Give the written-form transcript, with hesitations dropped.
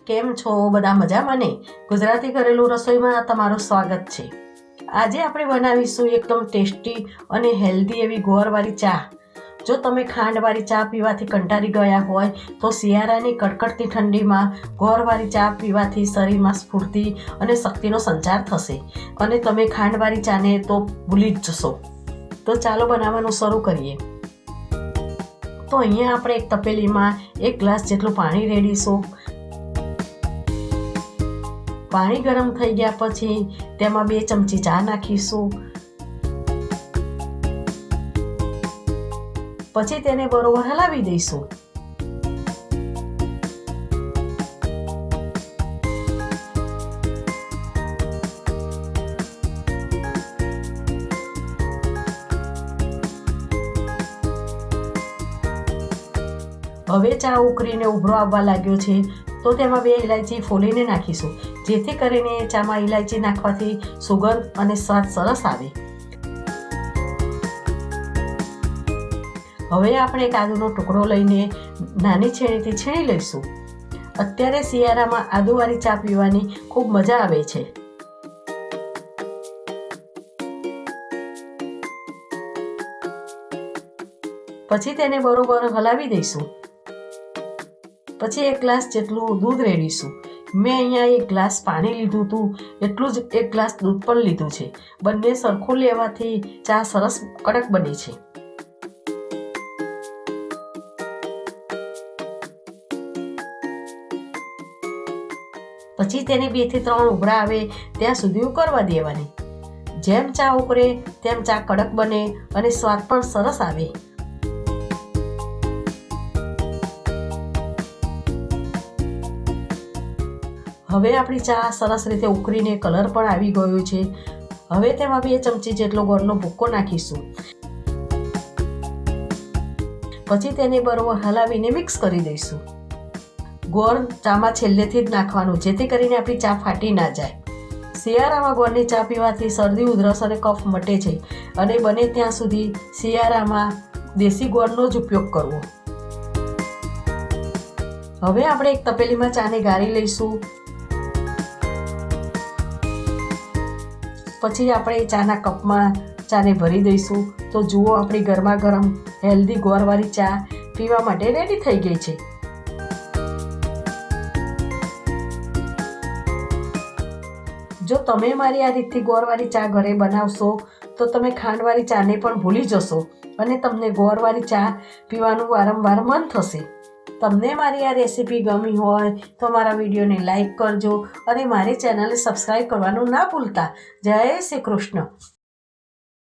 કેમ છો બધા મજામાં ને? ગુજરાતી ઘરેલું રસોઈમાં તમારું સ્વાગત છે। આજે આપણે બનાવીશું એકદમ ટેસ્ટી અને હેલ્ધી એવી ગોળવાળી ચા। જો તમે ખાંડવાળી ચા પીવાથી કંટાળી ગયા હોય તો શિયાળાની કડકડતી ઠંડીમાં ગોળવાળી ચા પીવાથી શરીરમાં સ્ફૂર્તિ અને શક્તિનો સંચાર થશે અને તમે ખાંડવાળી ચાને તો ભૂલી જ જશો। તો ચાલો બનાવવાનું શરૂ કરીએ। તો અહીંયા આપણે એક તપેલીમાં 1 ગ્લાસ જેટલું પાણી રેડીશું। પાણી ગરમ થઈ ગયા પછી તેમાં 2 ચમચી ચા નાખીશું। પછી તેને બરોબર હલાવી દઈશું। હવે ચા ઉકળીને ઉભરો આવવા લાગ્યો છે તો તેમાં 2 ઇલાયચી ફોલીને નાખીશું, જેથી કરીને ચામાં ઇલાયચી નાખવાથી સુગંધ અને સ્વાદ સરસ આવે। હવે આપણે આદુનો ટુકડો લઈને નાની છેણીથી છીણી લઈશું। અત્યારે શિયાળામાં આદુવાળી ચા પીવાની ખૂબ મજા આવે છે। પછી તેને બરોબર હલાવી દઈશું। પછી 1 ગ્લાસ જેટલું દૂધ રેડીશું। મેં અહીંયા 1 ગ્લાસ પાણી લીધું હતું, એટલું જ 1 ગ્લાસ દૂધ પણ લીધું છે। બંને સરખું લેવાથી ચા સરસ કડક બને છે। પછી તેને 2 થી 3 ઉભરા આવે ત્યાં સુધી ઉકળવા દેવાની। જેમ ચા ઉકળે તેમ ચા કડક બને અને સ્વાદ પણ સરસ આવે। હવે આપણી ચા સરસ રીતે ઉકળીને કલર પણ આવી ગયો છે। હવે તેમાં 2 ચમચી જેટલો ગોળનો ભૂક્કો નાખીશું। પછી તેને બરોબર હલાવીને મિક્સ કરી દઈશું। ગોળ ચામાં છેલ્લેથી જ નાખવાનું, જેથી કરીને આપણી ચા ફાટી ના જાય। શિયાળામાં ગોળની ચા પીવાથી શરદી, ઉધરસ અને કફ મટે છે અને બને ત્યાં સુધી શિયાળામાં દેશી ગોળનો જ ઉપયોગ કરવો। હવે આપણે એક તપેલીમાં ચાને ગાળી લઈશું। પછી આપણે ચાના કપમાં ચાને ભરી દઈશું। તો જુઓ, આપણી ગરમા ગરમ હેલ્ધી ગોળવાળી ચા પીવા માટે રેડી થઈ ગઈ છે। જો તમે મારી આ રીતથી ગોળવાળી ચા ઘરે બનાવશો તો તમે ખાંડવાળી ચાને પણ ભૂલી જશો અને તમને ગોળવાળી ચા પીવાનું વારંવાર મન થશે। તમને મારી આ રેસીપી ગમી હોય તો મારા વિડીયોને લાઈક કરજો અને મારી ચેનલને સબસ્ક્રાઈબ કરવાનું ના ભૂલતા। જય શ્રી કૃષ્ણ।